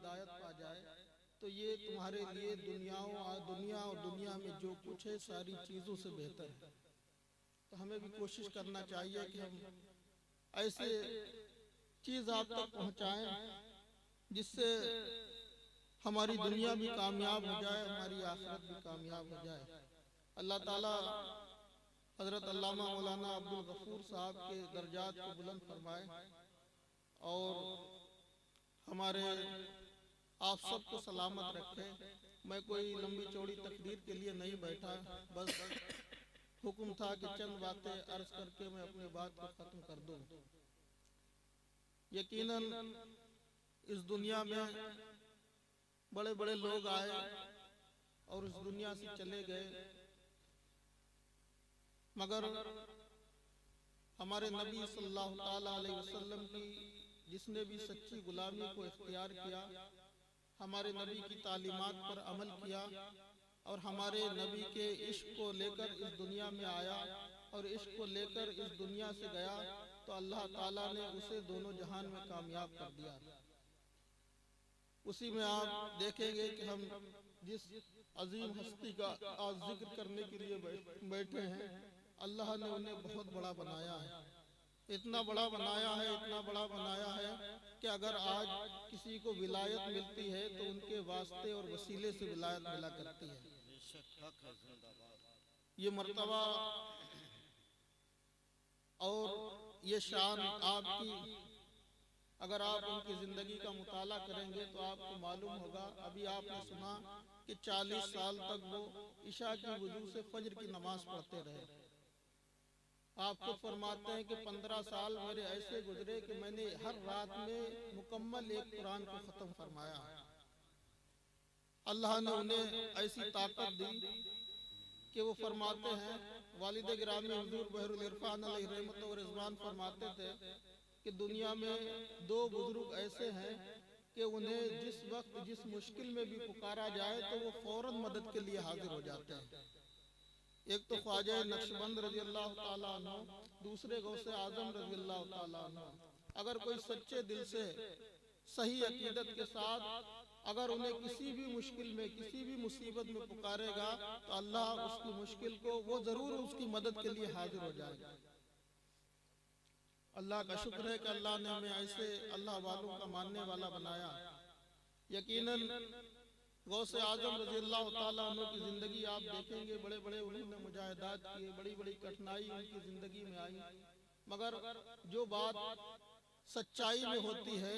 हिदायत पा जाए तो ये तुम्हारे लिए दुनिया और दुनिया में जो कुछ है सारी चीज़ों से बेहतर है। तो हमें भी कोशिश करना चाहिए कि हम ऐसे चीज़ आप तक पहुँचाएं जिससे हमारी दुनिया भी कामयाब हो जाए, हमारी आखिरत भी कामयाब हो जाए। अल्लाह ताला हज़रत अल्लामा मौलाना अब्दुल गफूर साहब के दर्जात को बुलंद फरमाए और हमारे आप सबको सलामत रखे। मैं कोई लंबी चौड़ी तकदीर के लिए नहीं बैठा, बस हुक्म था कि चंद बातें अर्ज करके मैं अपनी बात को ख़त्म कर दूं। यकीनन इस दुनिया में बड़े बड़े लोग आए और इस दुनिया से चले गए, मगर हमारे नबी सल्लल्लाहु ताला अलैहि वसल्लम की जिसने भी सच्ची गुलामी को इख्तियार किया, हमारे नबी की तालीमात पर अमल किया और हमारे नबी के इश्क को लेकर इस दुनिया में आया और इश्क को लेकर इस दुनिया से गया, तो अल्लाह ताला ने उसे दोनों जहान में कामयाब कर दिया। उसी में आप देखेंगे कि हम जिस अजीम हस्ती का आज जिक्र करने के लिए बैठे हैं, अल्लाह ने उन्हें बहुत बड़ा बनाया है, इतना बड़ा बनाया है, इतना बड़ा बनाया है कि अगर आज किसी को विलायत मिलती है तो उनके वास्ते और वसीले से विलायत मिला करती है। ये मर्तबा और ये शान आपकी, अगर आप उनकी ज़िंदगी का मुताला करेंगे तो आपको मालूम होगा। अभी आपने सुना कि 40 साल तक वो इशा की वजू से फजर की नमाज पढ़ते रहे। आप खुद फरमाते हैं कि 15 साल मेरे ऐसे गुजरे कि मैंने हर रात में मुकम्मल एक कुरान को ख़त्म फरमाया। अल्लाह ने उन्हें ऐसी ताकत दी कि वो फरमाते हैं, वालिद गिरामी हुजूर बहरुल इरफान अलैहि रहमत व रिज़वान फरमाते थे कि दुनिया में दो बुजुर्ग ऐसे हैं कि उन्हें जिस वक्त जिस मुश्किल में भी पुकारा जाए तो वो फौरन मदद के लिए हाजिर हो जाते हैं। एक तो ख्वाजा नक्शबंद रज़ी अल्लाह ताला अन्हु, दूसरे गौसे आजम रज़ी अल्लाह ताला अन्हु। अगर कोई सच्चे दिल से सही अकीदत के साथ अगर उन्हें किसी भी मुश्किल में किसी भी मुसीबत में पुकारेगा तो अल्लाह उसकी मुश्किल को वो जरूर उसकी मदद के लिए हाजिर हो जाएगा। अल्लाह का शुक्र है कि अल्लाह ने हमें ऐसे अल्लाह वालों का मानने वाला बनाया। यकीनन गौसे आजम रज़ी अल्लाह ताला अन्हु की ज़िंदगी आप देखेंगे, बड़े बड़े उन्होंने मुजाहिदात किए, बड़ी बड़ी कठिनाई उनकी ज़िंदगी में आई, मगर जो बात सच्चाई में होती है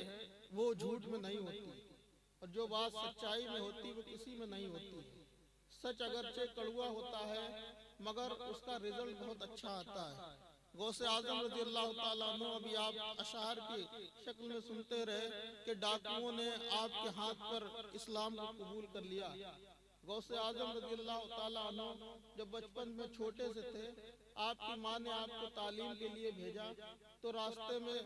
वो झूठ में नहीं होती, और जो बात सच्चाई में होती वो किसी में नहीं होती। सच अगरचे कड़वा होता है मगर उसका रिजल्ट बहुत अच्छा आता है। गौसे आजम रज़ी अल्लाह ताला अन्हु, अभी आप अशार की शक्ल में सुनते रहे कि डाकुओं ने आपके हाथ पर इस्लाम को कबूल कर लिया। गौसे आजम रज़ी अल्लाह ताला अन्हु जब बचपन में छोटे से थे, आपकी माँ ने आपको तालीम के लिए भेजा, तो रास्ते में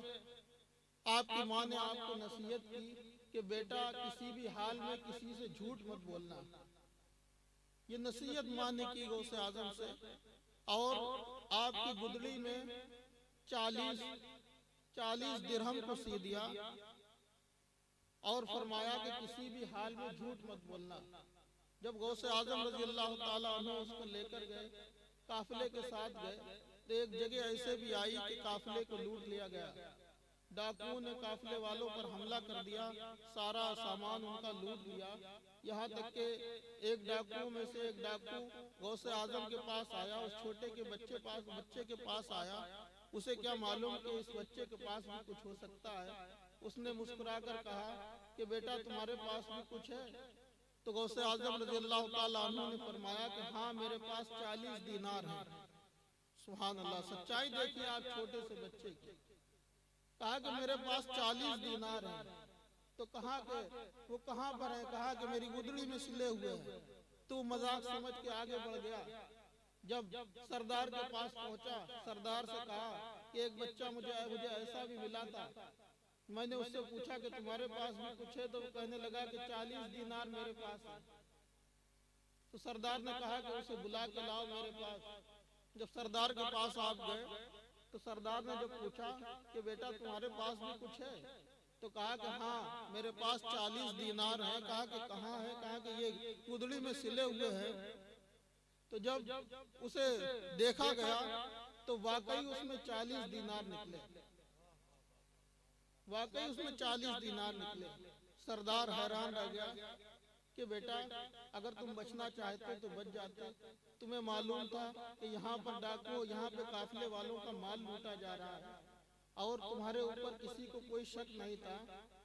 आपकी माँ ने आपको नसीहत की कि बेटा किसी भी हाल में किसी से झूठ मत बोलना। ये नसीहत माँ ने की गौसे आजम से, और आपकी गुदड़ी में 40 दिरहम को सी दिया और फरमाया कि किसी भी हाल में झूठ मत बोलना। जब गौसे आजम रज़ी अल्लाह ताला अन्हु उसको लेकर गए, काफिले के साथ गए, तो एक जगह ऐसे भी आई कि काफिले को लूट लिया गया। डाकुओं ने काफिले वालों पर हमला कर दिया, सारा सामान उनका लूट लिया। यहाँ तक के एक डाकुओं में से एक डाकू गौसे आजम के पास आया, उस छोटे के बच्चे के पास आया। उसे क्या मालूम कि इस बच्चे के पास भी कुछ हो सकता है। उसने मुस्कुराकर कहा कि बेटा तुम्हारे पास भी कुछ है? तो गौसे आजम रज़ी अल्लाह ताला अन्हु ने फरमाया कि हाँ मेरे पास 40 दीनार है। सुभान अल्लाह, सच्चाई देखिए आप छोटे से बच्चे की। कहा कि मेरे पास 40 दीनार है। तो कहा कि वो कहाँ पर है? कहा कि मेरी गुदड़ी में सिले हुए हैं। तो मजाक समझ के आगे बढ़ गया। जब सरदार के पास पहुंचा, सरदार से कहा कि एक बच्चा मुझे ऐसा भी मिला था। मैंने उससे पूछा कि तुम्हारे पास भी कुछ है? तो वो कहने लगा कि 40 दीनार मेरे पास है। तो सरदार ने कहा कि उसे बुला के लाओ मेरे पास। जब सरदार के पास आप गए तो सरदार ने जब पूछा कि बेटा तुम्हारे पास भी कुछ है? तो तो कहा कि हाँ मेरे पास 40 दीनार है। कहा कि कहाँ है? कहा कि ये कुदड़ी में सिले हुए हैं। तो जब उसे देखा गया तो वाकई उसमें 40 दीनार निकले, वाकई उसमें 40 दीनार निकले। सरदार हैरान रह गया कि बेटा अगर तुम बचना चाहते तो बच जाते। तुम्हें मालूम था कि यहाँ पर डाकू, यहाँ पे काफिले वालों का माल लूटा जा रहा है और तुम्हारे ऊपर किसी को कोई शक नहीं था।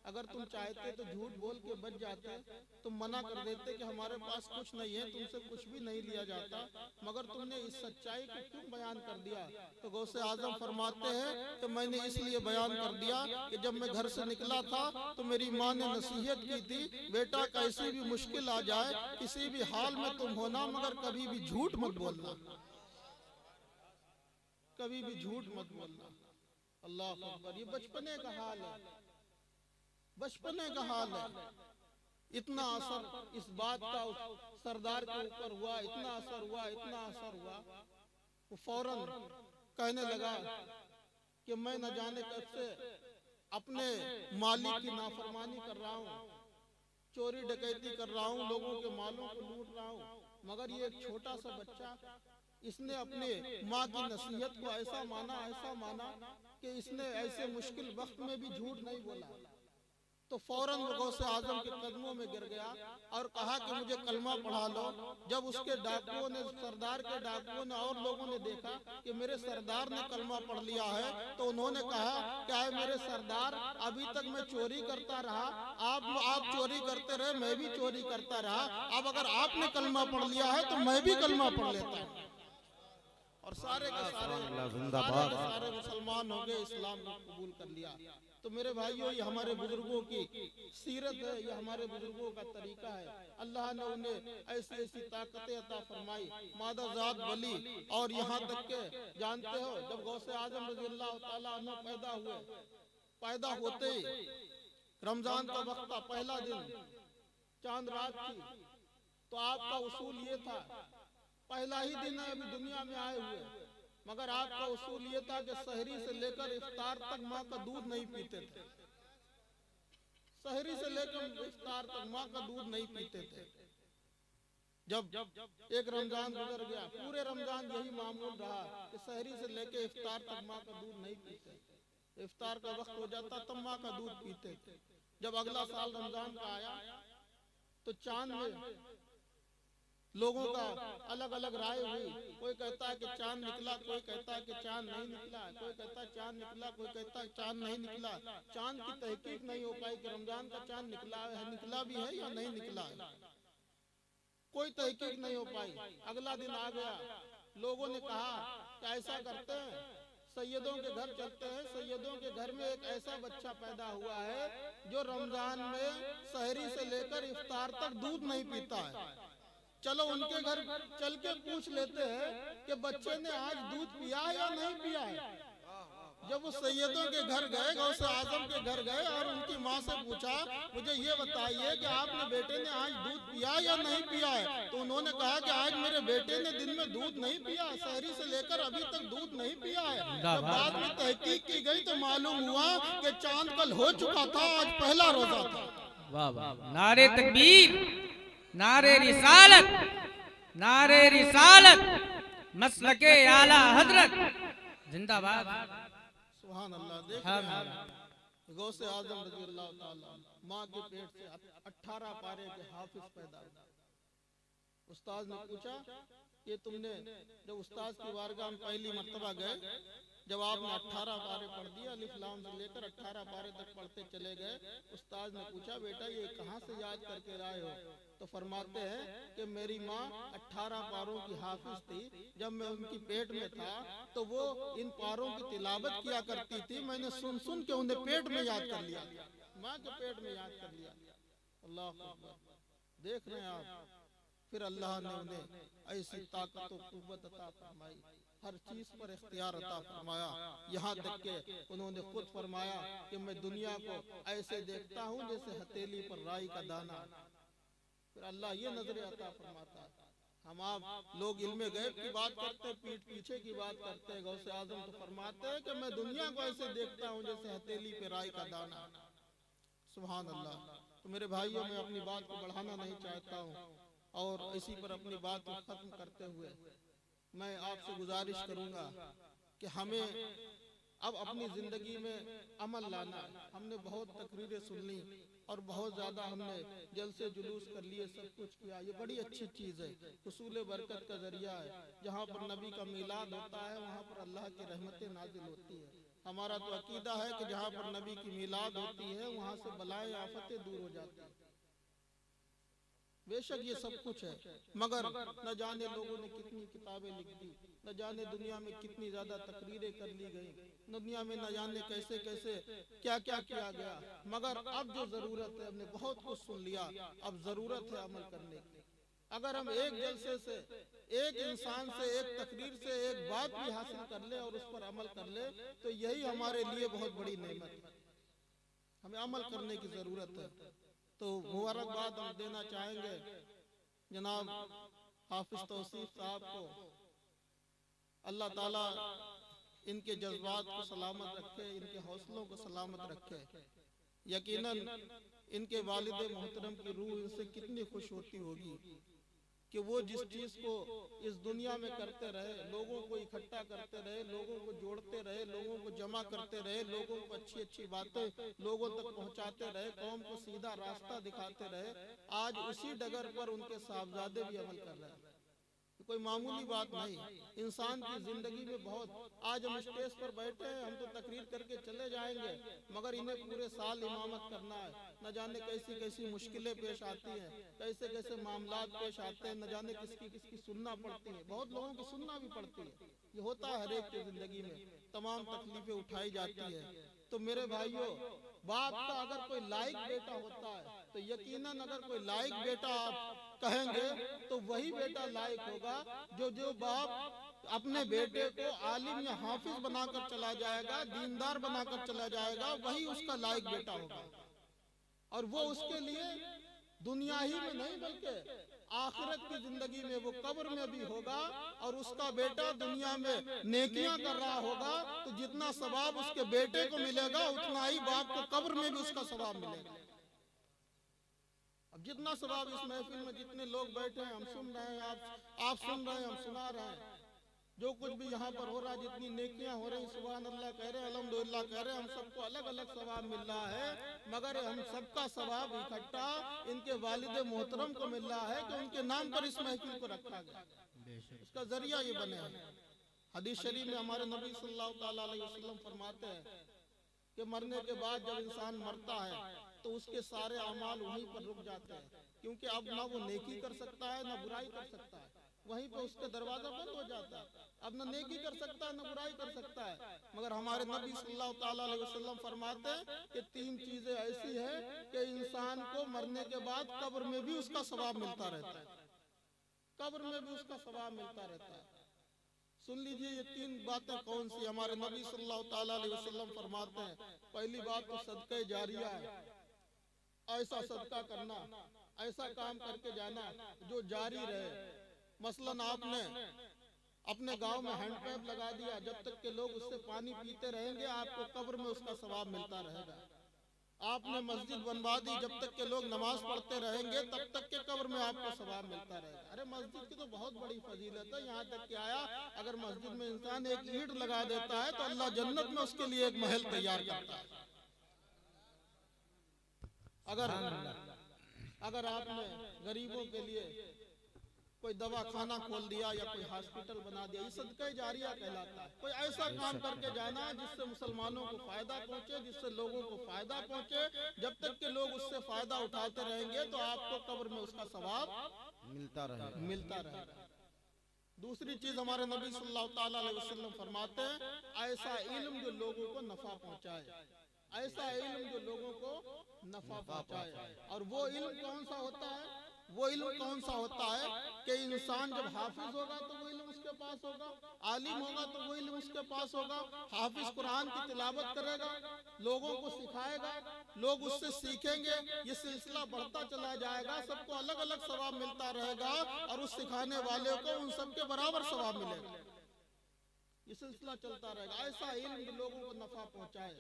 अगर तुम चाहते तो झूठ बोल के बच जाते, तुम मना कर देते कि हमारे पास कुछ नहीं है, तुमसे कुछ भी नहीं लिया जाता, मगर तुमने इस सच्चाई को क्यों बयान कर दिया? तो गौसे आजम फरमाते हैं कि मैंने इसलिए बयान कर दिया कि जब मैं घर से निकला था तो मेरी माँ ने नसीहत की थी, बेटा कैसी भी मुश्किल आ जाए, किसी भी हाल में तुम होना, मगर कभी भी झूठ मत बोलना, कभी भी झूठ मत बोलना। अल्लाह अकबर। ये बचपने का हाल है, बचपने का हाल है। इतना असर इस बात का उस सरदार के ऊपर हुआ, इतना असर हुआ, इतना असर हुआ, वो फौरन कहने लगा कि मैं न जाने कब से अपने मालिक की नाफरमानी कर रहा हूँ, चोरी डकैती कर रहा हूँ, लोगों के मालों को लूट रहा हूँ, मगर ये एक छोटा सा बच्चा, इसने अपने माँ की नसीहत को ऐसा माना कि इसने ऐसे मुश्किल वक्त में भी झूठ नहीं बोला। तो फौरन वो गौसे आजम के कदमों में गिर गया और कहा कि मुझे कलमा पढ़ा लो। जब उसके डाकुओं ने, सरदार के डाकुओं ने और लोगों ने देखा कि मेरे सरदार ने कलमा पढ़ लिया है, तो उन्होंने कहा क्या है मेरे सरदार, अभी तक मैं चोरी करता रहा, आप चोरी करते रहे, मैं भी चोरी करता रहा, अब अगर आपने कलमा पढ़ लिया है तो मैं भी कलमा पढ़ लेता हूँ। और सारे के सारे मुसलमान हो गए, इस्लाम को कबूल कर लिया। तो मेरे भाइयों, ये हमारे बुजुर्गों की सीरत है, ये हमारे बुजुर्गों का तरीका है। अल्लाह ने उन्हें ऐसी ऐसी ताकतें अता फरमाई, मादा जात वली, और यहाँ तक के जानते हो जब गौसे आजम रज़ी अल्लाह ताला अन्हु पैदा हुए, पैदा होते ही रमजान का वक्त था, पहला दिन, चांद रात थी, तो आपका उसूल ये था, पहला ही दिन है अभी दुनिया में आए हुए, मगर आपका उसूल ये था कि सहरी से लेकर इफ्तार तक माँ का दूध नहीं पीते थे, सहरी से लेकर इफ्तार तक माँ का दूध नहीं पीते थे। जब एक रमजान गुजर गया, पूरे रमजान यही मामूल रहा कि सहरी से लेकर इफ्तार तक माँ का दूध नहीं पीते, इफ्तार का वक्त हो जाता तब माँ का दूध पीते थे। जब अगला साल रमजान का आया तो चांद में लोगों का अलग अलग राय हुई, कोई कहता है कि चांद निकला, कोई कहता है कि चांद नहीं निकला, कोई कहता है चांद निकला, कोई कहता है चांद नहीं निकला। चांद की तहकीक नहीं हो पाई कि रमजान का चांद निकला भी है या नहीं निकला है, कोई तहकीक नहीं हो पाई। अगला दिन आ गया, लोगों ने कहा कि ऐसा करते हैं, सैयदों के घर चलते हैं, सैयदों के घर में एक ऐसा बच्चा पैदा हुआ है जो रमजान में सहरी से लेकर इफ्तार तक दूध नहीं पीता है, चलो उनके घर चल के पूछ लेते हैं कि बच्चे ने आज दूध पिया या नहीं पिया है। जब वो सैयदों के घर गए, गौसे आजम के घर गए और उनकी माँ से पूछा, मुझे ये बताइए कि आपने बेटे ने आज दूध पिया या नहीं पिया है, तो उन्होंने कहा कि आज मेरे बेटे ने दिन में दूध नहीं पिया, सहरी से लेकर अभी तक दूध नहीं पिया है। जब बाद में तहकीक की गई तो मालूम हुआ कि चांद कल हो चुका था, आज पहला रोजा था। वाह वाह, नारे तकबीर, नारे रिसालत, नारे रिसालत, मसलके आला हजरत जिंदाबाद। सुभान अल्लाह। देख गौसे आजम रज़ी अल्लाह ताला माँ के पेट से 18 पारे के हाफिज पैदा हुए। उस्ताद ने पूछा कि तुमने, जब उस्ताद की बारगाह में पहली मर्तबा गए, जब आपने 18 पारे पढ़ दिया, अलिफ लाम से लेकर 18 पारे तक पढ़ते चले गए, उस्ताद ने पूछा बेटा ये कहाँ से याद करके लाए हो? तो फरमाते हैं कि मेरी माँ 18 पारों की हाफिज थी, जब मैं उनकी पेट में था तो वो इन पारों की तिलावत किया करती थी, मैंने सुन सुन के उन्हें पेट में याद कर लिया, माँ के पेट में याद कर लिया। अल्लाह अकबर। देख रहे हैं आप, फिर अल्लाह ने उन्हें ऐसी ताकत और कुव्वत अता फरमाई, हर चीज पर इख्तियार अता फरमाया, यहाँ तक के उन्होंने खुद फरमाया कि मैं दुनिया को ऐसे देखता हूँ जैसे हथेली पर राई का दाना। फिर अल्लाह ये नजर अता फरमाता है। हम आप लोग इल्मे गैब की बात करते हैं, पीठ पीछे की बात करते हैं, गौसे आजम तो फरमाते हैं कि मैं दुनिया को ऐसे देखता हूँ जैसे हथेली पे राई का दाना। सुभान अल्लाह। तो मेरे भाइयों, मैं अपनी बात को बढ़ाना नहीं चाहता हूँ और इसी पर अपनी बात को खत्म करते हुए मैं आपसे गुजारिश करूंगा कि हमें अब अपनी जिंदगी में अमल लाना है। हमने बहुत तकरीरें सुन ली और बहुत ज्यादा हमने जलसे जुलूस कर लिए, सब कुछ किया, ये बड़ी अच्छी चीज है, हुसूल बरकत का जरिया है। जहाँ पर नबी का मिलाद होता है वहाँ पर अल्लाह की रहमतें नाजिल होती है। हमारा तो अकीदा है कि जहाँ पर नबी की मिलाद होती है वहाँ से बलाएं आफतें दूर हो जाती है। बेशक ये सब कुछ है, मगर न जाने लोगों ने कितनी किताबें लिख दी, न जाने दुनिया में कितनी ज्यादा तकरीरें कर ली गई, दुनिया में न जाने कैसे कैसे क्या क्या किया गया। मगर अब जो जरूरत है, हमने बहुत कुछ सुन लिया, अब जरूरत है अमल करने की। अगर हम एक जलसे से, एक इंसान से, एक तकरीर से एक बात भी हासिल कर ले और उस पर अमल कर ले तो यही हमारे लिए बहुत बड़ी नेमत है। हमें अमल करने की जरूरत है। तो मुबारकबाद हम देना चाहेंगे जनाब हाफिज तौसीफ साहब को। अल्लाह ताला इनके जज्बात को सलामत रखे, इनके हौसलों को सलामत रखे। यकीनन इनके वालिद मोहतरम की रूह इनसे कितनी खुश होती होगी कि वो जिस चीज को इस दुनिया में करते रहे, लोगों को इकट्ठा करते रहे, लोगों को जोड़ते रहे, लोगों को जमा करते रहे, लोगों को अच्छी अच्छी बातें लोगों तक पहुंचाते रहे, कौम को सीधा रास्ता दिखाते रहे, आज उसी डगर पर उनके साहबजादे भी अमल कर रहे हैं। कोई मामूली बात नहीं। इंसान की जिंदगी में बहुत, आज हम स्टेज पर बैठे हैं, हम तो तकरीर करके चले जाएंगे, मगर इन्हें पूरे साल इमामत करना है। न जाने कैसी कैसी मुश्किलें पेश आती हैं, कैसे कैसे मामलात पेश आते हैं, न जाने किसकी किसकी सुनना पड़ती है, बहुत लोगों की सुनना भी पड़ती है। ये होता है हर एक की जिंदगी में, तमाम तकलीफें उठाई जाती है। तो मेरे भाइयों, बाप का अगर कोई लायक बेटा होता है तो यकीनन अगर कोई लायक बेटा आप कहेंगे तो वही बेटा लायक होगा जो बाप अपने बेटे को आलिम या हाफिज बनाकर चला जाएगा, दीनदार बनाकर चला जाएगा, वही उसका लायक बेटा होगा। और वो उसके लिए दुनिया ही में नहीं बल्कि आखिरत की जिंदगी में, वो कब्र में भी होगा और उसका बेटा दुनिया में नेकियां कर रहा होगा तो जितना सवाब उसके बेटे को मिलेगा उतना ही बाप को कब्र में भी उसका सवाब मिलेगा। अब जितना सवाब इस महफिल में जितने लोग बैठे हैं, हम सुन रहे हैं, आप सुन रहे हैं, हम सुना रहे हैं, जो कुछ भी यहाँ पर हो रहा है, जितनी नेकियां हो रही, सुभान अल्लाह कह रहे हैं, अल्हम्दुलिल्लाह कह रहे हैं, हम सबको अलग अलग सवाब मिल रहा है, मगर हम सबका सवाब इकट्ठा इनके वालिद मोहतरम को मिल रहा है कि उनके नाम पर इस महफिल को रखा गया। इसका जरिया ये बने हैं। हदीस शरीफ में हमारे नबी सल्लल्लाहु अलैहि वसल्लम फरमाते हैं कि मरने के बाद जब इंसान मरता है तो उसके सारे अमाल वहीं पर रुक जाते हैं, क्योंकि अब ना वो नेकी कर सकता है ना बुराई कर सकता है, वहीं पे उसका दरवाजा बंद हो जाता है। अब न नेकी कर सकता है न बुराई कर सकता है। मगर हमारे नबी सल्लल्लाहु अलैहि वसल्लम फरमाते हैं कि तीन चीजें ऐसी है कि इंसान को मरने के बाद कब्र में भी उसका सवाब मिलता रहता है, कब्र में भी उसका सवाब मिलता रहता है। सुन लीजिए ये तीन बातें कौन सी। हमारे नबी सल्लल्लाहु अलैहि वसल्लम फरमाते हैं, पहली बात तो सदका जारिया है, ऐसा सदका करना, ऐसा काम करके जाना जो जारी रहे। मसलन आपने अपने गांव में हैंडपैप लगा दिया, जब तक के लोग उससे पानी पीते रहेंगे आपको कब्र में उसका सवाब मिलता रहेगा। आपने मस्जिद बनवा दी, जब तक के लोग नमाज पढ़ते रहेंगे तब तक के कब्र में आपको सवाब मिलता रहेगा। अरे मस्जिद की तो बहुत बड़ी फजीलत है, यहाँ तक कि आया अगर मस्जिद में इंसान एक ईंट लगा देता है तो अल्लाह जन्नत में उसके लिए एक महल तैयार करता है। अगर आपने गरीबों के लिए कोई दवा खाना खोल दिया या कोई हॉस्पिटल बना दिया, ये सदका जारिया कहलाता है। कोई ऐसा काम करके जाना जिससे मुसलमानों को फायदा पहुंचे, जिससे लोगों को फायदा पहुंचे, जब तक के लोग उससे फायदा उठाते रहेंगे तो आपको कब्र में उसका सवाब मिलता रहेगा। दूसरी चीज हमारे नबी सल्लल्लाहु अलैहि वसल्लम फरमाते हैं, ऐसा इल्म जो लोगों को नफा पहुंचाए, ऐसा इल्म जो लोगों को नफा पहुंचाए। और वो इल्म कौन सा होता है? वो इल्म कौन सा होता है कि इंसान जब हाफिज होगा तो वो इल्म उसके पास होगा, आलिम होगा तो वो इल्म उसके पास होगा। हाफिज कुरान की तिलावत करेगा, लोगों को सिखाएगा, लोग उससे सीखेंगे, ये सिलसिला बढ़ता चला जाएगा, सबको अलग अलग सवाब मिलता रहेगा और उस सिखाने वाले को उन सबके बराबर सवाब मिलेगा। ये सिलसिला चलता रहेगा। ऐसा इल्म लोगों को नफा पहुंचाए।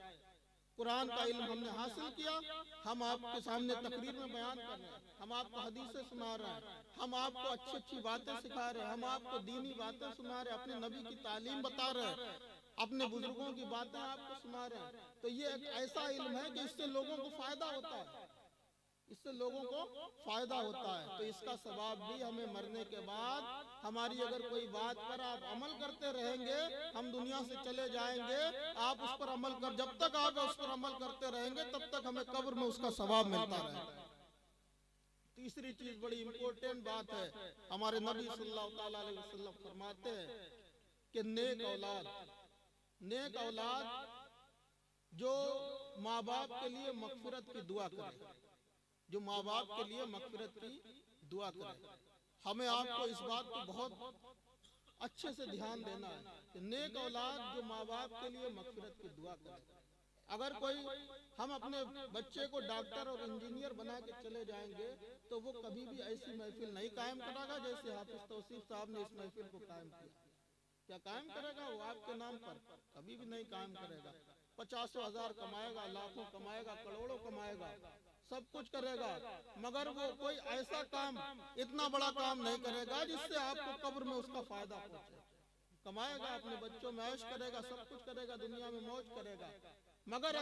कुरान का इल्म हमने हासिल किया, हम आपके सामने तकरीर में बयान कर रहे हैं, हम आपको हदीसें सुना रहे हैं, हम आपको अच्छी अच्छी बातें सिखा रहे हैं, हम आपको दीनी बातें सुना रहे हैं, अपने नबी की तालीम बता रहे हैं, अपने बुजुर्गों की बातें आपको सुना रहे हैं। तो ये एक ऐसा इल्म है कि इससे लोगों को फायदा होता है, इससे लोगों को फायदा होता है। तो इसका सवाब भी हमें मरने के बाद, हमारी अगर कोई बात पर आप अमल करते रहेंगे, हम दुनिया से चले जाएंगे, आप उस पर अमल कर, जब तक आप उस पर अमल करते रहेंगे तब तक हमें कब्र में उसका सवाब मिलता रहेगा। तीसरी चीज बड़ी इंपॉर्टेंट बात है, हमारे नबी सल्लल्लाहु अलैहि वसल्लम फरमाते हैं कि नेक औलाद जो माँ बाप के लिए मगफिरत की दुआ करे, जो माँ बाप के लिए मगफिरत की दुआ करे। हमें आपको इस बात को बहुत अच्छे से ध्यान देना है कि नेक औलाद जो माँ बाप के लिए मगफिरत की दुआ करे। अगर कोई, हम अपने बच्चे को डॉक्टर और इंजीनियर बना के चले जाएंगे तो वो कभी भी ऐसी महफिल नहीं कायम करेगा जैसे हाफिज तौसीफ साहब ने इस महफिल को कायम किया। क्या कायम करेगा वो आपके नाम पर? कभी भी नहीं कायम करेगा। 50,000 कमाएगा, लाखों कमाएगा, करोड़ों कमाएगा, सब कुछ करेगा, मगर वो कोई ऐसा काम, इतना बड़ा काम नहीं करेगा जिससे आपको कब्र में उसका फायदा पहुंचे। कमाएगा, अपने बच्चों में ऐश करेगा, सब कुछ करेगा, दुनिया में मौज करेगा, मगर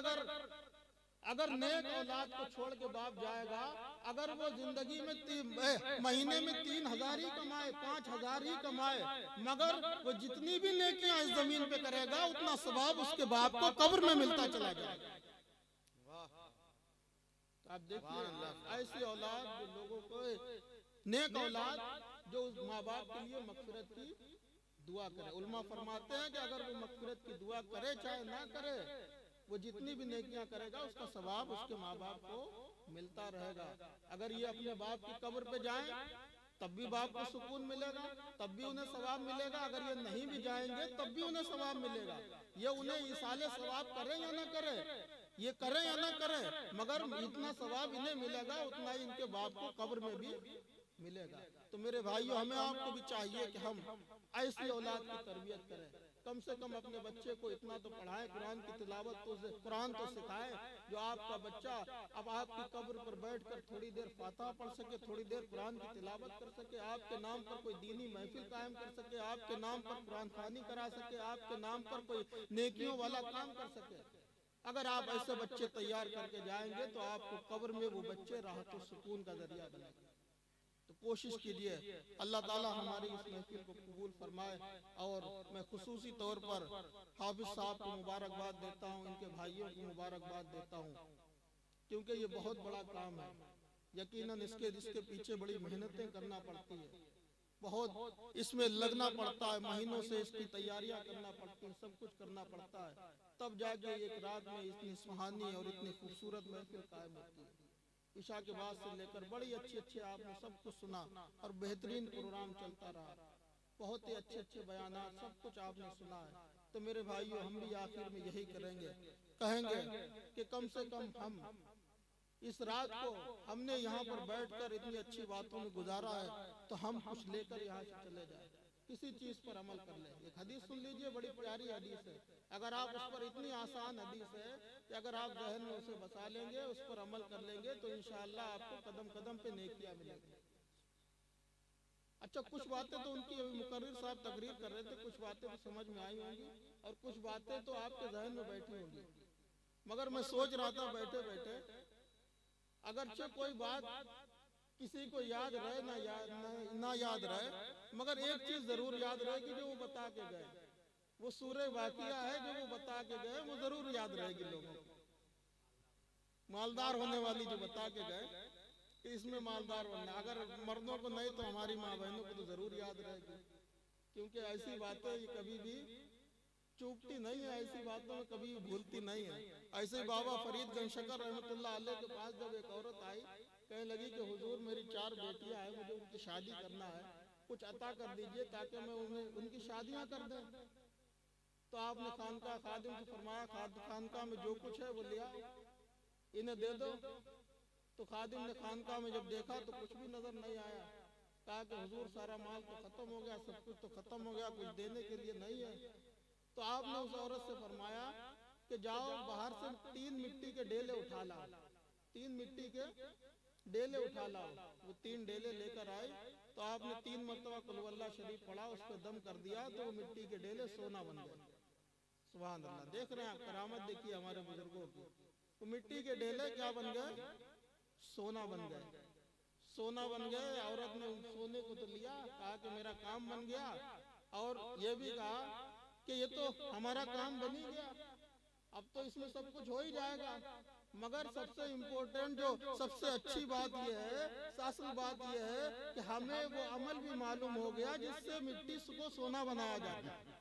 अगर नेक औलाद को छोड़ के बाप जाएगा, अगर वो जिंदगी में महीने में 3,000 ही कमाए, 5,000 ही कमाए, मगर वो जितनी भी नेकियां इस जमीन पे करेगा उतना सवाब उसके बाप को कब्र में मिलता चला जाएगा। आप देखिए ऐसी औलाद जो लोगों को, नेक औलाद जो उस माँ बाप के लिए मगफिरत की दुआ करे। उलमा फरमाते हैं कि अगर वो मगफिरत की दुआ करे चाहे ना करे, वो जितनी भी नेकियां करेगा उसका सवाब उसके माँ बाप को मिलता रहेगा। अगर ये अपने बाप की कब्र पे जाएं तब भी बाप को सुकून मिलेगा, तब भी उन्हें सवाब मिलेगा। अगर ये नहीं भी जाएंगे तब भी उन्हें सवाब मिलेगा। ये उन्हें इसाले सवाब करें या ना करें, ये करें या ना करें, मगर इतना सवाब इन्हें मिलेगा उतना ही इनके बाप को कब्र में भी मिलेगा। तो मेरे भाइयों, हमें आपको भी चाहिए कि हम ऐसी औलाद की तरबियत करें। कम से कम अपने बच्चे को इतना तो पढ़ाएं, कुरान की तिलावत तो, कुरान तो सिखाएं, जो आपका बच्चा अब आपकी कब्र पर बैठकर थोड़ी देर फातिहा पढ़ सके, थोड़ी देर कुरान की तिलावत कर सके, आपके नाम पर कोई दीनी महफिल कायम कर सके, आपके नाम पर कुरान खानी करा सके, आपके नाम पर कोई नेकियों वाला काम कर सके। अगर आप ऐसे बच्चे तैयार करके जाएंगे तो आपको कब्र में वो बच्चे राहत और सुकून का जरिया बनेंगे। तो कोशिश कीजिए, अल्लाह ताला हमारी इस महफिल को कबूल फरमाए। और मैं खुसूसी तौर पर हाफिज साहब को मुबारकबाद देता हूँ, इनके भाइयों को मुबारकबाद देता हूँ, क्योंकि ये बहुत बड़ा काम है। यकीनन इसके पीछे बड़ी मेहनतें करना पड़ती है, बहुत इसमें लगना पड़ता है, महीनों से इसकी तैयारियां करना पड़ती है, सब कुछ करना पड़ता है, तब जाके एक रात में इतनी सुहानी और इतनी खूबसूरत महफिल कायम होती है। ईशा के बाद से लेकर बड़ी अच्छे आपने सब कुछ सुना और बेहतरीन प्रोग्राम चलता रहा, बहुत ही अच्छे बयानात, सब कुछ आपने सुना है। तो मेरे भाइयों, हम भी आखिर में यही कहेंगे कि कम से कम हम इस रात को हमने यहाँ पर बैठकर इतनी अच्छी बातों में गुजारा है, तो हम कुछ लेकर यहाँ से चले जाए, किसी चीज पर अमल कर ले। एक हदीस सुन लीजिए, बड़ी प्यारी हदीस है। अगर आप उस पर, इतनी आसान हदीस है कि अगर आप जहन में उसे बसा लेंगे, उस पर अमल कर लेंगे, तो इंशाअल्लाह आपको कदम कदम पे नेकियां मिलेंगी। अच्छा, कुछ बातें तो उनकी अभी मुकर्रिर साहब तकरीर कर रहे थे, कुछ बातें तो समझ में आई होंगी और कुछ बातें तो आपके जहन में बैठी होंगी, मगर मैं सोच रहा था बैठे बैठे, अगरचे कोई बात किसी को याद रहे ना याद रहे, मगर एक चीज जरूर याद रहेगी जो वो बता के गए, वो सूरह वाकिया है जो वो बता के गए, वो जरूर याद रहेगी लोगों को। मालदार होने वाली जो बता के गए कि इसमें मालदार बनना, अगर मर्दों को नहीं तो हमारी माँ बहनों को तो जरूर याद रहेगी, क्योंकि ऐसी बातें ये कभी भी चूकती नहीं है, ऐसी बातों में कभी भूलती नहीं है। ऐसे ही बाबा फरीद गंशकर रहमतुल्लाह अलैह के पास जब एक औरत आई, कहने लगी कि हुजूर, मेरी 4 बेटियां हैं, मुझे उनकी शादी करना है, कुछ अता कर दीजिए ताकि मैं उन्हें उनकी शादियां कर दें। तो आपने खानका खादिम से फरमाया, खानका में जो कुछ है वो लिया, इन्हें दे दो। तो खादिम ने खानका में जब देखा तो कुछ भी नजर नहीं आया। कहा कि हुजूर, सारा माल तो खत्म हो गया, सब कुछ तो खत्म हो गया, कुछ देने के लिए नहीं है। तो आपने उस औरत से फरमाया कि जाओ बाहर से 3 मिट्टी के डेले उठा लाओ, 3 मिट्टी के डेले उठा लाओ। वो 3 डेले लेकर आए तो आपने 3 मरतबा कुल वल्लाह शरीफ पढ़ा, उस पर दम कर दिया तो वो मिट्टी के डेले सोना बन गए। सुभान अल्लाह। देख रहे हैं आप, करामत देखिए हमारे बुजुर्गों की। वो मिट्टी के डेले क्या बन गए? सोना बन गए। सोना बन गए। औरत ने सोने को तो लिया, कहा कि मेरा काम बन गया, और ये भी कहा कि ये तो हमारा काम बन ही गया, अब तो इसमें सब कुछ हो ही जाएगा। मगर सबसे इम्पोर्टेंट, जो सबसे अच्छी बात यह है, असल बात यह है कि हमें वो अमल भी मालूम हो गया जिससे मिट्टी को सोना बनाया जाता है।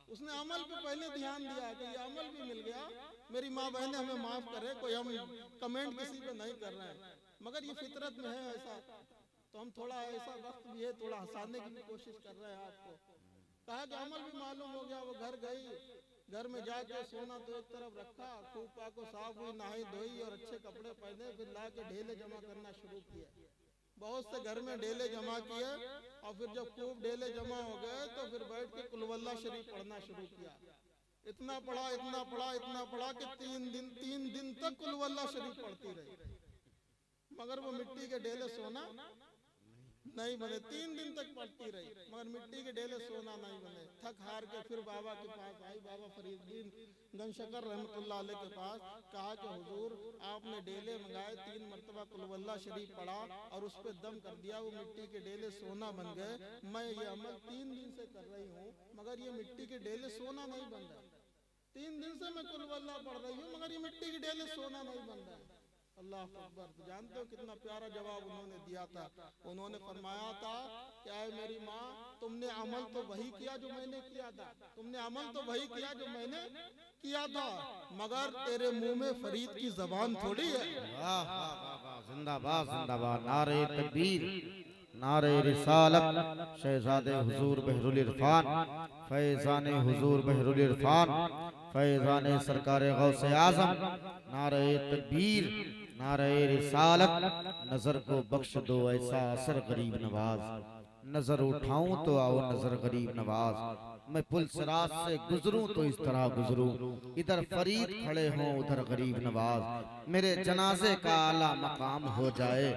उसने अमल पे पहले ध्यान दिया कि ये अमल भी मिल गया। मेरी माँ बहनें हमें माफ करे, कोई हम कमेंट किसी पे नहीं कर रहे हैं, मगर ये फितरत में है ऐसा। तो हम थोड़ा ऐसा वक्त भी है, थोड़ा हंसाने की भी कोशिश कर रहे हैं आपको। कहा कि अमल भी मालूम हो गया। वो घर गई, घर में जाके सोना तो एक तरफ रखा, खूब पाको साफ हुई, नहाई धोई और अच्छे कपड़े पहने, फिर ला के ढेले जमा करना शुरू किया। बहुत से घर में डेले जमा किए, और फिर जब खूब डेले जमा हो गए तो फिर बैठ के कुल वल्लाह शरीफ पढ़ना शुरू किया। इतना पढ़ा, इतना पढ़ा, इतना पढ़ा कि 3 दिन तक कुल वल्लाह शरीफ पढ़ती रही, मगर वो मिट्टी के डेले सोना नहीं बने। 3 दिन तक पढ़ती रही, मगर मिट्टी के डेले सोना नहीं बने। थक हार के फिर बाबा के पास आई, बाबा फरीदुद्दीन गंशकर रहमतुल्लाह अलैह के पास। कहा कि हुजूर, आपने डेले मंगाए, 3 मरतबा कुल वल्लाह शरीफ पढ़ा और उस पर दम कर दिया, वो मिट्टी के डेले सोना बन गए। मैं ये अमल 3 दिन से कर रही हूँ, मगर ये मिट्टी के डेले सोना नहीं बन रहे। 3 दिन से मैं कुल वल्लाह पढ़ रही हूँ, मगर ये मिट्टी के डेले सोना नहीं बन रहा है। अल्लाह अकबर। तो जानते हो कितना प्यारा जवाब उन्होंने दिया था। उन्होंने फरमाया था कि ऐ मेरी माँ, तुमने अमल तो वही किया जो मैंने किया था, तुमने अमल तो वही किया जो मैंने किया था, मगर तेरे मुंह में फरीद की जबान थोड़ी है। जिंदाबाद जिंदाबाद, नारे तकबीर, नारे रिसालत, शहजादे हुजूर बहरुल इरफान, फैजान हुजूर बहरुल इरफान, फैजान सरकार गौसे आजम, नारे तकबीर, नारे रिसालत। नजर को बख्श दो ऐसा असर गरीब नवाज, नजर उठाऊं तो आओ नजर गरीब नवाज। मैं पुल सिरात से गुजरूं तो इस तरह गुजरूं, इधर फरीद खड़े हों उधर गरीब नवाज। मेरे जनाजे का आला मकाम हो जाए,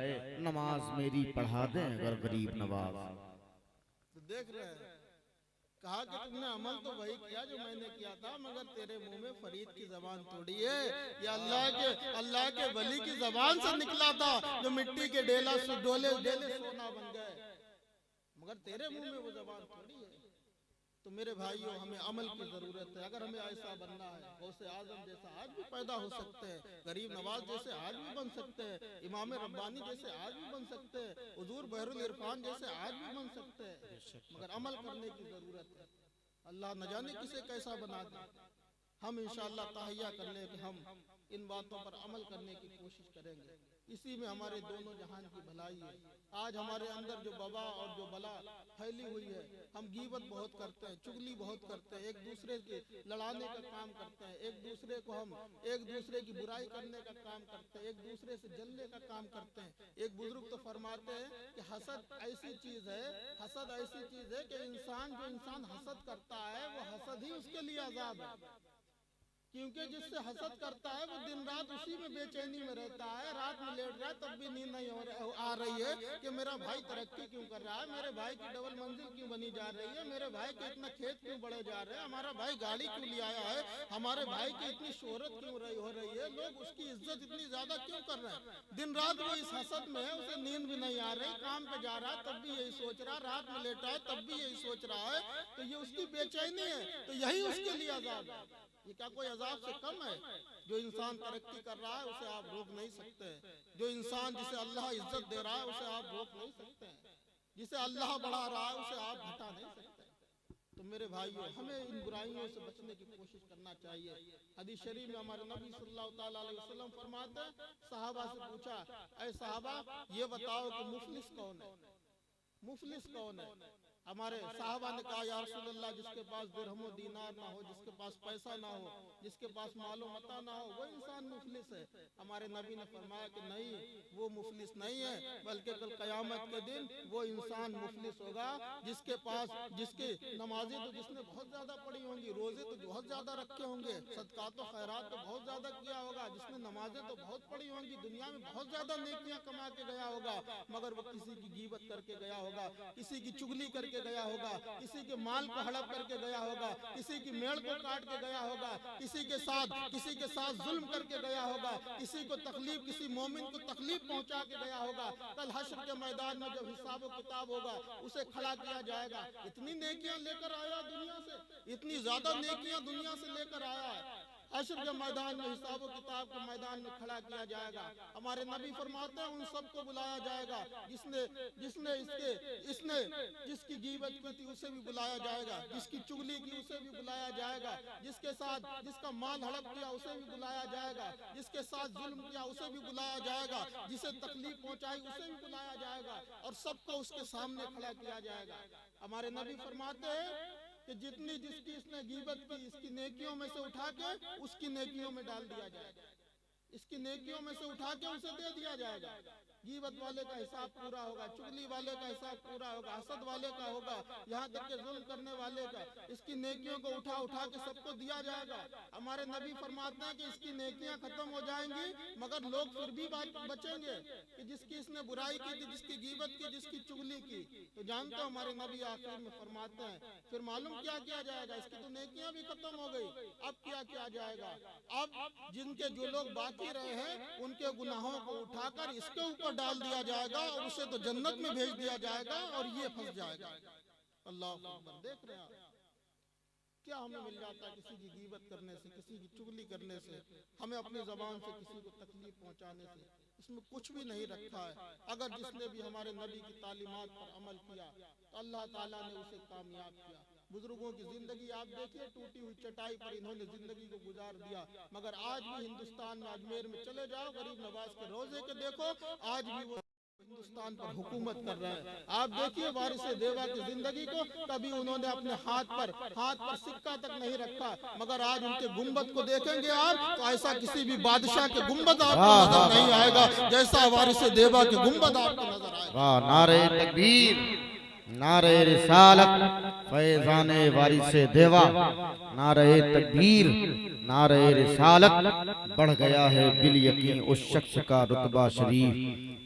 नमाज मेरी पढ़ा दें अगर गरीब नवाज। तो देख रहे हैं, कहा कि तुमने अमल तो वही किया जो मैंने किया था, मगर तेरे मुंह में फरीद की जबान थोड़ी है। ये अल्लाह के वली की जबान से निकला था जो मिट्टी के डेले सोना बन गए, मगर तेरे मुंह में वो जबान थोड़ी है। तो मेरे भाइयों, हमें अमल की जरूरत है। अगर हमें ऐसा बनना है, गौसे आजम जैसा आज भी पैदा हो सकते हैं, गरीब नवाज जैसे आज भी बन सकते हैं, इमाम रब्बानी जैसे आज भी बन सकते हैं, हुजूर बहरुल इरफान जैसे आज भी बन सकते हैं, मगर अमल करने की जरूरत है। अल्लाह न जाने किसे कैसा बना दे। हम इंशाअल्लाह तहैया कर ले कि हम इन बातों पर अमल करने की कोशिश करेंगे। इसी में हमारे दोनों जहान की भलाई है। आज हमारे अंदर जो वबा और जो बला फैली हुई है, हम गीबत बहुत करते हैं, चुगली बहुत करते हैं, एक दूसरे के लड़ाने का काम करते हैं, एक दूसरे को हम एक दूसरे की बुराई करने का काम करते हैं, एक दूसरे से जलने का काम करते हैं। एक बुजुर्ग तो फरमाते हैं कि हसद ऐसी चीज है, हसद ऐसी चीज है कि जो इंसान हसद करता है वो हसद ही उसके लिए अजाब है। क्योंकि जिससे हसद करता है वो दिन रात उसी में बेचैनी में रहता है, रात में लेट रहा है तब भी नींद नहीं आ रही है कि मेरा भाई तरक्की क्यों कर रहा है, मेरे भाई की डबल मंजिल क्यों बनी जा रही है, मेरे भाई के इतना खेत क्यों बढ़े जा रहे हैं, हमारा भाई गाड़ी क्यों ले आया है, हमारे भाई की इतनी शोहरत क्यों हो रही है, लोग उसकी इज्जत इतनी ज्यादा क्यों कर रहे हैं। दिन रात वो इस हसद में है, उसे नींद भी नहीं आ रही, काम पे जा रहा है तब भी यही सोच रहा है, रात में लेटा है तब भी यही सोच रहा है, तो ये उसकी बेचैनी है, तो यही उसके लिए अजाब है। ये क्या कोई अजाब से कम है? जो इंसान तरक्की कर रहा है उसे आप रोक नहीं सकते, जो इंसान जिसे अल्लाह इज्जत दे रहा है उसे आप रोक नहीं सकते, जिसे अल्लाह बढ़ा रहा है उसे आप घटा नहीं सकते। तो मेरे भाइयों, हमें इन बुराइयों से बचने की कोशिश करना चाहिए। हदीस शरीफ में हमारे नबी सल्लल्लाहु अलैहि वसल्लम फरमाते हैं, सहाबा से पूछा, ऐ सहाबा ये बताओ कि मुफलिस कौन है, मुफलिस कौन है? हमारे साहबा ने कहा या रसूलल्लाह, जिसके पास दिरहम दीनार ना हो, जिसके पास पैसा ना हो, जिसके पास मालो मता ना हो, वो इंसान मुफलिस है। हमारे नबी ने फरमाया कि नहीं, वो मुफलिस नहीं है, बल्कि कल क़यामत के दिन वो इंसान मुफलिस होगा जिसके पास, जिसके नमाजें तो जिसने बहुत ज्यादा पढ़ी होंगी, रोजे तो बहुत ज्यादा रखे होंगे, सदका तो खैरात तो बहुत ज्यादा किया होगा, जिसने नमाजें तो बहुत पढ़ी होंगी, दुनिया में बहुत ज्यादा नेकियां कमा के गया होगा, मगर वो किसी की गीबत करके गया होगा, किसी की चुगली करके गया होगा, किसी के माल को हड़प करके गया होगा, किसी की मेड़ को काट के गया होगा, किसी के साथ जुल्म करके गया होगा, किसी को तकलीफ, किसी मोमिन को तकलीफ पहुंचा के गया होगा। कल हश्र के मैदान में जब हिसाब किताब होगा, उसे खड़ा किया जाएगा। इतनी नेकियां लेकर आया दुनिया से, इतनी ज्यादा नेकियां दुनिया से लेकर आया है, हश्र के मैदान में, हिसाब किताब के मैदान में खड़ा किया जाएगा। हमारे नबी फरमाते हैं उन सबको बुलाया जाएगा जिसने जिसकी गीबत की थी उसे भी बुलाया जाएगा, जिसकी चुगली की उसे भी बुलाया जाएगा, जिसके साथ जिसका माल हड़प किया उसे भी बुलाया जाएगा, जिसके साथ जुल्म किया उसे भी बुलाया जाएगा, जिसे तकलीफ पहुंचाई उसे भी बुलाया जाएगा, और सबको उसके सामने खड़ा किया जाएगा। हमारे नबी फरमाते हैं कि जितनी जिसकी इसने गीबत की, इसकी नेकियों में से उठा के उसकी नेकियों में डाल दिया जाएगा, इसकी नेकियों में से उठा के उसे दे दिया जाएगा। गीबत वाले का हिसाब पूरा होगा, चुगली वाले का हिसाब पूरा होगा, हसद वाले का होगा, यहाँ तक के जुल्म करने वाले का, इसकी नेकियों को उठा उठा के सबको दिया जाएगा। हमारे नबी फरमाते हैं कि इसकी नेकियां खत्म हो जाएंगी, मगर लोग फिर भी बचेंगे कि जिसकी इसने बुराई की थी, जिसकी गीबत की, जिसकी चुगली की। तो जानते हो हमारे नबी आखिर में फरमाते हैं फिर मालूम क्या किया जाएगा, इसकी तो नेकियां भी खत्म हो गई, अब क्या किया जाएगा, अब जिनके जो लोग बाकी रहे हैं उनके गुनाहों को उठाकर इसके ऊपर डाल दिया जाएगा, और उसे तो जन्नत में भेज दिया जाएगा और ये फंस जाएगा। अल्लाह अकबर। देख रहे हैं क्या हमें मिल जाता है किसी की गीबत करने से, किसी की चुगली करने से, हमें अपनी जबान से किसी को तकलीफ पहुंचाने से। इसमें कुछ भी नहीं रखा है। अगर जिसने भी हमारे नबी की तालीमात पर अमल किया तो अल्लाह ताला ने उसे कामयाब किया। बुजुर्गों की जिंदगी आप देखिए, टूटी हुई चटाई पर इन्होंने जिंदगी को गुजार दिया, मगर आज भी हिंदुस्तान में अजमेर में चले जाओ, गरीब नवाज के रोजे के देखो, आज भी वो हिंदुस्तान पर हुकूमत कर रहे हैं। आप देखिए वारिसे देवा की जिंदगी को, कभी उन्होंने अपने हाथ पर सिक्का तक नहीं रखा, मगर आज उनके गुंबद को देखेंगे आप तो ऐसा किसी भी बादशाह के गुंबद आपको नजर नहीं आएगा जैसा वारिसे देवा के गुंबद आपको नजर आएगा। नारे तकबीर, नारे रिसालत, फैज़ाने वारिसे देवा, नारे तकबीर, नारे रिसालत। बढ़ गया है बिल यकीन उस शख्स का रुतबा शरीफ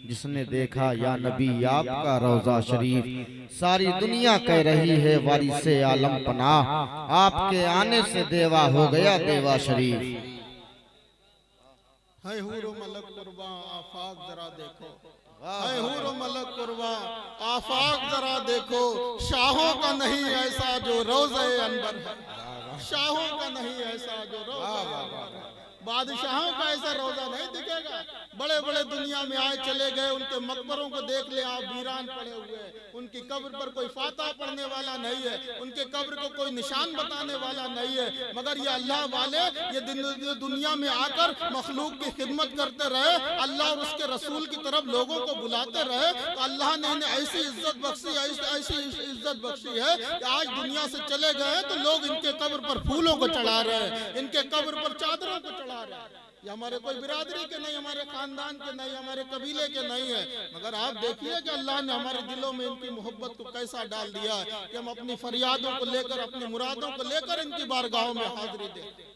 जिसने देखा या नबी आपका रोजा शरीफ। सारी दुनिया कह रही है वारिसे आलम पनाह, आपके आने से देवा हो गया देवा शरीफ। है हूरो मलक कुर्बा आफाक जरा देखो, है हूरो मलक कुर्बा आफाक जरा देखो, शाहों का नहीं ऐसा जो रोज़े अनबर है, शाहों का नहीं ऐसा जो रोज़े, बादशाहों का ऐसा रोजा नहीं दिखेगा। बड़े बड़े दुनिया में आए चले गए, उनके मकबरों को देख ले आप, वीरान पड़े हुए हैं, उनकी कब्र पर कोई फाता पढ़ने वाला नहीं है, उनके कब्र को कोई निशान बताने वाला नहीं है, मगर ये अल्लाह वाले ये दुनिया में आकर मखलूक की खिदमत करते रहे, अल्लाह और उसके रसूल की तरफ लोगों को बुलाते रहे, तो अल्लाह ने इन्हें ऐसी इज्जत बख्शी, ऐसी इज्जत बख्शी है कि आज दुनिया से चले गए तो लोग इनके कब्र पर फूलों को चढ़ा रहे हैं, इनके कब्र पर चादरों को चढ़ा रहे हैं। ये हमारे कोई बिरादरी के नहीं, हमारे खानदान के नहीं, हमारे कबीले के नहीं है, मगर आप देखिए कि अल्लाह ने हमारे दिलों में इनकी मोहब्बत को कैसा डाल दिया है कि हम अपनी फरियादों को लेकर, अपनी मुरादों को लेकर इनकी बारगाहों में हाजिरी देते।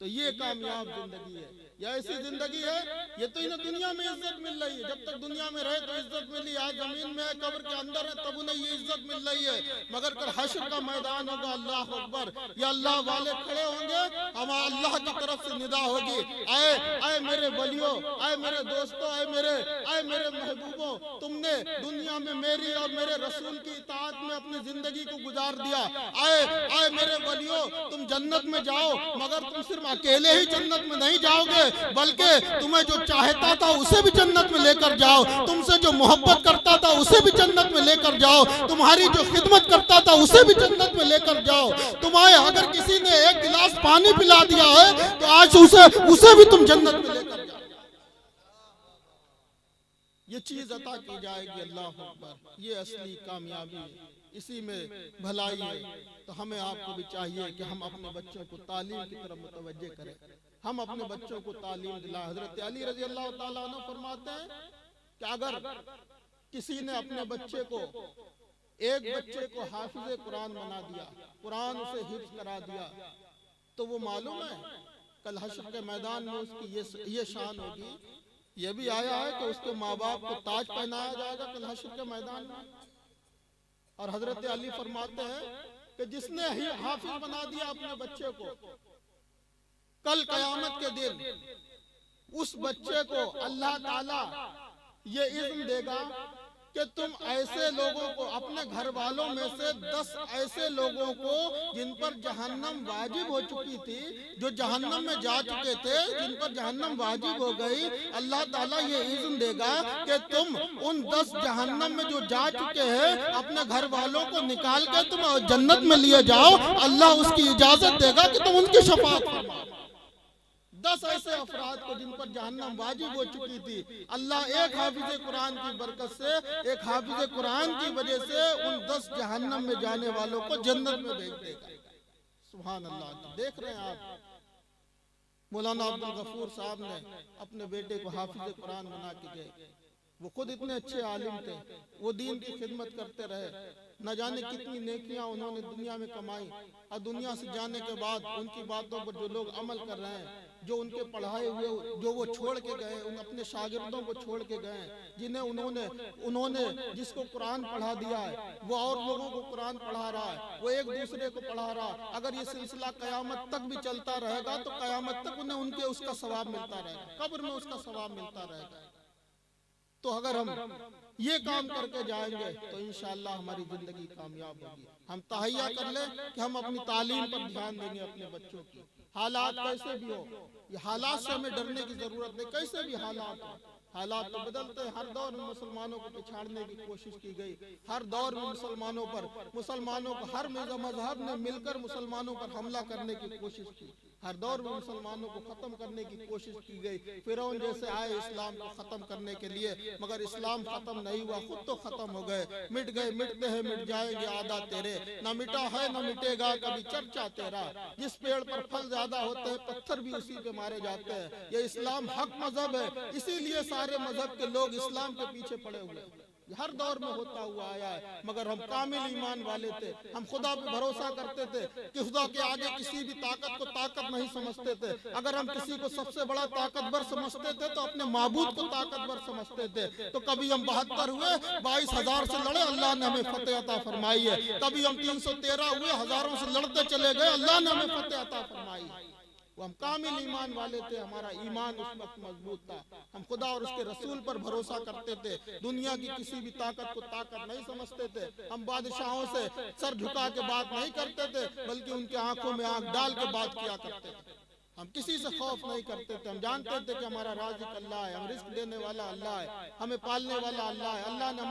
तो ये कामयाब जिंदगी है, या ऐसी जिंदगी है, ये तो इन्हें दुनिया में इज्जत मिल रही है, जब तक दुनिया में रहे तो इज्जत मिली, आज जमीन में है, कब्र के अंदर है, तब उन्हें ये इज्जत मिल रही है, मगर कल हश्र का मैदान होगा, अल्लाह अकबर, ये अल्लाह वाले खड़े होंगे, हम अल्लाह की तरफ से निदा होगी, आए मेरे वलियों, आए मेरे दोस्तों, आए मेरे महबूबों, तुमने दुनिया में मेरी और मेरे रसूल की इताअत में अपनी जिंदगी को गुजार दिया, आए मेरे वलियों, तुम जन्नत में जाओ, मगर तुम सिर्फ अकेले ही जन्नत में नहीं जाओगे, बल्कि तुम्हें जो चाहता था उसे भी जन्नत में लेकर जाओ, तुमसे जो मोहब्बत करता था उसे भी जन्नत में लेकर जाओ, तुम्हारी जो खिदमत करता था उसे भी जन्नत में लेकर जाओ। तुम्हारे अगर किसी ने एक गिलास पानी पिला दिया है तो आज उसे भी तुम जन्नत में लेकर जाओ। ये चीज अता की जाएगी, अल्लाह अकबर, ये असली कामयाबी, इसी में भलाई है। तो हमें आपको भी चाहिए कि हम अपने बच्चों को तालीम की तरफ मुतवज्जे करें, हम अपने बच्चों को तालीम दिलाएं। हजरत अली रजी अल्लाह ताला अन्हु फरमाते हैं कि अगर किसी ने अपने बच्चे को, एक बच्चे को हाफिज कुरान बना दिया, कुरान उसे हिफ्ज करा दिया, तो वो मालूम है कल हश्र के मैदान में उसकी ये शान होगी। ये भी आया है कि उसके माँ बाप को ताज पहनाया जाएगा कल हश्र के मैदान में। और हजरत अली फरमाते हैं कि जिसने ही हाफिज बना दिया अपने बच्चे को, कल कयामत के दिन उस बच्चे को अल्लाह ताला ये इज़्न देगा कि तुम ऐसे लोगों को, अपने घर वालों में से 10 ऐसे लोगों को जिन पर जहन्नम वाजिब हो चुकी थी, जो जहन्नम में जा चुके थे, जिन पर जहन्नम वाजिब हो गई, अल्लाह ताला ये इज़्न देगा कि तुम उन 10 जहन्नम में जो जा चुके हैं अपने घर वालों को निकाल कर तुम जन्नत में लिए जाओ। अल्लाह उसकी इजाजत देगा कि तुम उनकी शफाअत फरमाओ। 10 ऐसे अफराद को जिन पर जहन्नम वाजिब हो चुकी थी, अल्लाह एक हाफिज कुरान की बरकत से, एक हाफिज कुरान की वजह से उन 10 जहन्नम में जाने वालों को जन्नत में भेज देगा। सुभान अल्लाह। देख रहे हैं आप, मौलाना अब्दुल गफूर साहब ने अपने बेटे को हाफिज कुरान बना के गए। वो खुद इतने अच्छे आलिम थे, वो दीन की खिदमत करते रहे, न जाने कितनी नेकियां उन्होंने दुनिया में कमाई। और दुनिया से जाने के बाद उनकी बातों पर जो लोग अमल कर रहे हैं, जो उनके पढ़ाए हुए, जो वो छोड़ के गए, उन अपने शागिर्दों को छोड़ के गए, जिन्हें उन्होंने जिसको कुरान पढ़ा दिया है वो और लोगों को कुरान पढ़ा रहा है, वो एक दूसरे को पढ़ा रहा है। अगर ये सिलसिला कयामत तक भी चलता रहेगा तो कयामत तक उन्हें उनके उसका सवाब मिलता रहेगा, कब्र में उसका सवाब मिलता रहेगा। तो अगर हम ये काम करके जाएंगे तो इंशाअल्लाह हमारी जिंदगी कामयाब होगी। हम तहैया कर ले कि हम अपनी तालीम पर ध्यान देंगे अपने बच्चों की। हालात कैसे भी हो, ये हालात से हमें डरने की जरूरत नहीं। कैसे भी हालात हो, हालात तो बदलते हैं। हर दौर में मुसलमानों को पिछाड़ने की कोशिश की गई, हर दौर में मुसलमानों को हर मजहब ने मिलकर मुसलमानों पर हमला करने की कोशिश की। हर दौर में मुसलमानों को खत्म करने की कोशिश की गई। फिरौन जैसे आए इस्लाम को खत्म करने के लिए, मगर इस्लाम खत्म नहीं हुआ, खुद तो खत्म हो गए। मिट गए, मिटते हैं, मिट जाएंगे आदा तेरे, न मिटा है न मिटेगा कभी चर्चा तेरा। जिस पेड़ पर फल ज्यादा होते हैं पत्थर भी उसी पे मारे जाते हैं। ये इस्लाम हक मजहब है, इसीलिए सारे मजहब के लोग इस्लाम के पीछे पड़े हुए हैं। हर दौर में होता हुआ आया है, मगर हम कामिल ईमान वाले थे। हम खुदा पे भरोसा करते थे कि खुदा के आगे किसी भी ताकत को ताकत नहीं समझते थे। अगर हम किसी को सबसे बड़ा ताकतवर समझते थे तो अपने माबूद को ताकतवर समझते थे। तो कभी हम 72 हुए, 22,000 से लड़े, अल्लाह ने हमें फतेह अता फरमाई है। कभी हम 313 हुए, हजारों से लड़ते चले गए, अल्लाह ने हमें फतेह अता फरमाई है। वो हम कामिल ईमान वाले थे, हमारा ईमान उस वक्त मजबूत था। हम खुदा और उसके रसूल पर भरोसा करते थे, दुनिया की किसी भी ताकत को ताकत नहीं समझते थे। हम बादशाहों से सर झुका के बात नहीं करते थे, बल्कि उनके आंखों में आंख डाल के बात किया करते थे। हम किसी से खौफ नहीं करते थे। हम जानते थे कि हमारा राज़िक अल्लाह है, हम रिस्क देने वाला अल्लाह है, हमें पालने वाला अल्लाह है। अल्लाह ने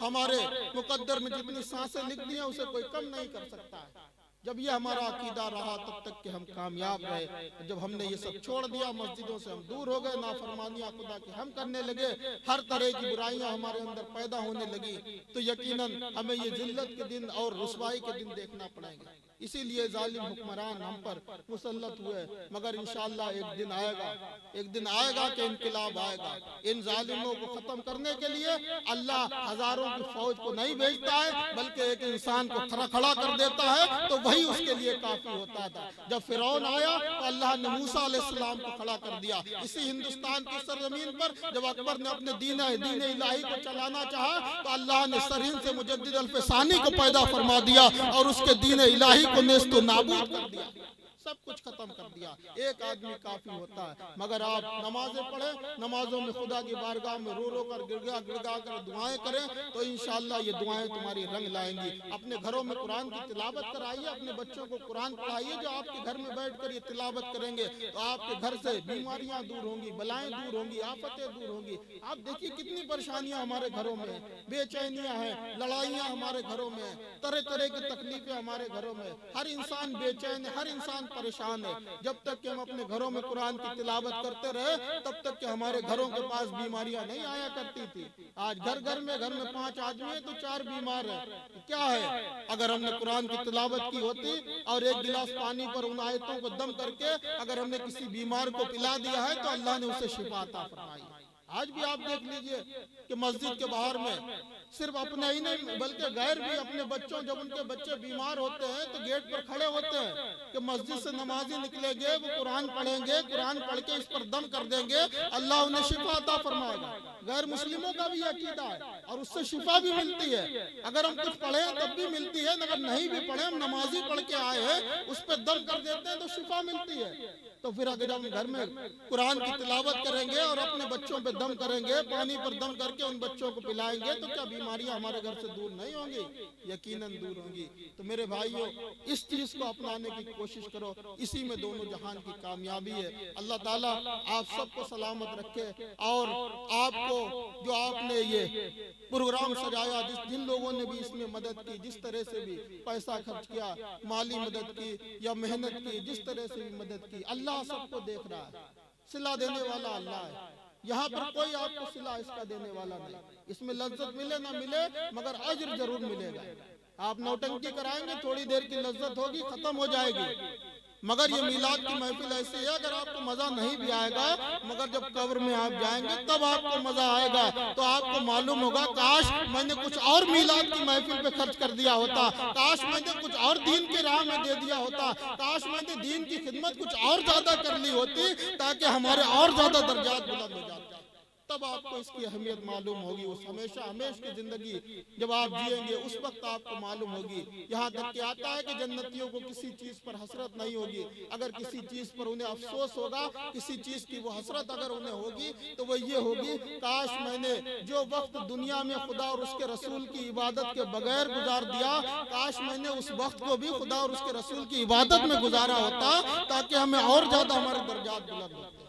हमारे मुकद्दर में जितनी सांसें लिख दी हैं उसे कोई कम नहीं कर सकता है। जब ये हमारा अकीदा रहा तब तक कि हम कामयाब रहे। जब हमने ये सब छोड़ दिया, मस्जिदों से हम दूर हो गए, नाफरमानियां खुदा की हम करने लगे, हर तरह की बुराइयां हमारे अंदर पैदा होने लगी, तो यकीनन हमें ये जिल्लत के दिन और रुसवाई के दिन देखना पड़ेंगे। इसीलिए जालिम हुक्मरान हम पर मुसल्लत हुए, मगर इंशाअल्लाह एक दिन आएगा कि इनकलाब आएगा। इन जालिमों को खत्म करने के लिए अल्लाह हजारों की फौज को नहीं भेजता है, बल्कि एक इंसान को खड़ा कर देता है, तो वही उसके लिए काफी होता था। जब फिरौन आया तो अल्लाह ने मूसा अलैहिस्सलाम को खड़ा कर दिया। इसी हिंदुस्तान की सरजमीन पर जब अकबर ने अपने दीन इलाही को चलाना चाहा तो अल्लाह ने सरहिंद से मुजद्दिद अल्फसानी को पैदा फरमा दिया और उसके दीन इलाही को नेस्तो नाबूद कर दिया, सब कुछ खत्म कर दिया। एक आदमी काफी होता है। मगर आप नमाजें पढ़े, नमाजों में खुदा की बारगाह में रो रो कर गिड़गा कर दुआएं करें, तो इंशाअल्लाह ये दुआएं तुम्हारी रंग लाएंगी। अपने घरों में कुरान की तिलावत कराइए, अपने बच्चों को कुरान पढ़ाइए। जो आपके घर में बैठ कर ये तिलावत करेंगे तो आपके घर से बीमारियां दूर होंगी, बलाएं दूर होंगी, आफतें दूर होंगी। आप देखिए कितनी परेशानियां हमारे घरों में, बेचैनियां हैं, लड़ाइयां हमारे घरों में, तरह तरह की तकलीफें हमारे घरों में। हर इंसान बेचैन है, हर इंसान परेशान है। जब तक कि हम अपने घरों में कुरान की तिलावत करते रहे तब तक कि हमारे घरों के पास बीमारियां नहीं आया करती थी। आज घर में 5 आदमी है तो 4 बीमार है। क्या है, अगर हमने कुरान की तिलावत की होती और एक गिलास पानी पर उन आयतों को दम करके अगर हमने किसी बीमार को पिला दिया है तो अल्लाह ने उसे शिफा अता फरमाई। आज भी आप देख लीजिए कि मस्जिद के बाहर में सिर्फ अपने ही नहीं बल्कि गैर भी अपने बच्चों, जब उनके बच्चे बीमार होते हैं तो गेट पर खड़े होते हैं कि मस्जिद से नमाजी निकलेंगे, वो कुरान पढ़ेंगे, कुरान पढ़ के इस पर दम कर देंगे, अल्लाह उन्हें शिफा अता फरमाएगा। गैर मुस्लिमों का भी अकीदा है और उससे शिफा भी मिलती है। अगर हम कुछ पढ़े तब भी मिलती है, अगर नहीं भी पढ़े, हम नमाजी पढ़ के आए हैं, उस पर दम कर देते हैं तो शिफा मिलती है। तो फिर अगर हम घर में कुरान की तिलावत करेंगे और अपने बच्चों पे दम करेंगे, पानी पर दम करके उन बच्चों को पिलाएंगे, तो क्या बीमारियां हमारे घर से दूर नहीं होंगी? यकीनन दूर होंगी। तो मेरे भाइयों, इस चीज को अपनाने की कोशिश करो, इसी में दोनों जहान की कामयाबी है। अल्लाह ताला आप सबको सलामत रखे और आपको जो आपने ये प्रोग्राम सजाया, जिन लोगों ने भी इसमें मदद की, जिस तरह से भी पैसा खर्च किया, माली मदद की या मेहनत की, जिस तरह से भी मदद की, अल्लाह सबको देख रहा है। सिला देने वाला अल्लाह है। यहाँ पर कोई आपको सिला इसका देने वाला नहीं। इसमें लज्जत मिले ना मिले मगर अज्र जरूर मिलेगा। आप नौटंकी कराएंगे, थोड़ी देर की लज्जत होगी, खत्म हो जाएगी। मगर ये मिलाद की महफिल ऐसी है, अगर आपको मजा नहीं भी आएगा मगर जब कब्र में आप जाएंगे तब आपको मजा आएगा। तो आपको मालूम होगा, काश मैंने कुछ और मिलाद की महफिल पे खर्च कर दिया होता, काश मैंने कुछ और दीन की राह में दे दिया होता, काश मैंने दीन की खिदमत कुछ और ज्यादा कर ली होती ताकि हमारे और ज्यादा दर्जात बुलंद हो जाते। तब आपको इसकी अहमियत मालूम होगी। उस हमेशा की जिंदगी जब आप जिएंगे उस वक्त आपको मालूम होगी। यहाँ तक कि आता है कि जन्नतियों को किसी चीज पर हसरत नहीं होगी। अगर किसी चीज पर उन्हें अफसोस होगा, किसी चीज की वो हसरत अगर उन्हें होगी तो वो ये होगी, काश मैंने जो वक्त दुनिया में खुदा और उसके रसूल की इबादत के बगैर गुजार दिया, काश मैंने उस वक्त को भी खुदा और उसके रसूल की इबादत में गुजारा होता ताकि हमें और ज्यादा हमारे दर्जात बुलंद होते।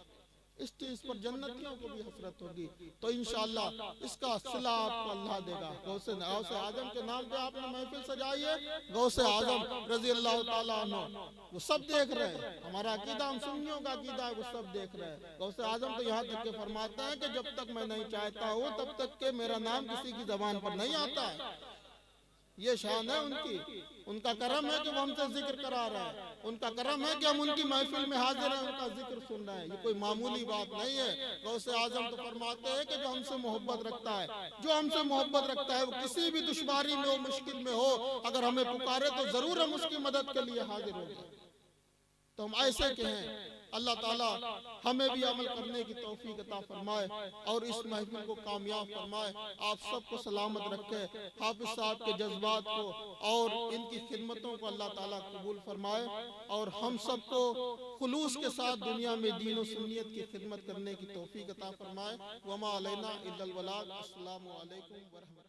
इस चीज पर जन्नतियों को भी हसरत होगी। तो इंशाअल्लाह इसका सिला आपको अल्लाह देगा। गौसे आजम के नाम पे आपने महफिल सजाई है, गौसे आजम रजी अल्लाह ताला अन्हु वो सब देख रहे हैं। हमारा अकीदा, हम सुन्नियों का अकीदा है, वो सब देख रहे हैं। गौसे आजम तो यहाँ तक के फरमाते हैं कि जब तक मैं नहीं चाहता हूँ तब तक के मेरा नाम किसी की जबान पर नहीं आता है। ये शान है उनकी, उनका करम है कि वो हमसे जिक्र करा रहे हैं, उनका करम है कि हम उनकी महफिल में हाजिर हैं, उनका जिक्र सुन रहे हैं। ये कोई मामूली बात नहीं है। गौसे आजम तो फरमाते हैं कि जो हमसे मोहब्बत रखता है, जो हमसे मोहब्बत रखता है, वो किसी भी दुश्वारी में हो, मुश्किल में हो, अगर हमें पुकारे तो जरूर हम उसकी मदद के लिए हाजिर होंगे। तो हम ऐसे के हैं। अल्लाह ताला हमें भी अमल करने की तौफीक अता फरमाए और इस महफिल को कामयाब फरमाए। आप सबको सलामत रखे, हाफिज साहब के जज्बात को और इनकी खिदमतों को अल्लाह ताला कबूल फरमाए और हम सबको खुलूस के साथ दुनिया में दीन और सुन्नियत की खिदमत करने की तौफीक अता फरमाए। वमा अलैना इल्लल बलाग। अस्सलामु अलैकुम व रहमतुल्लाह।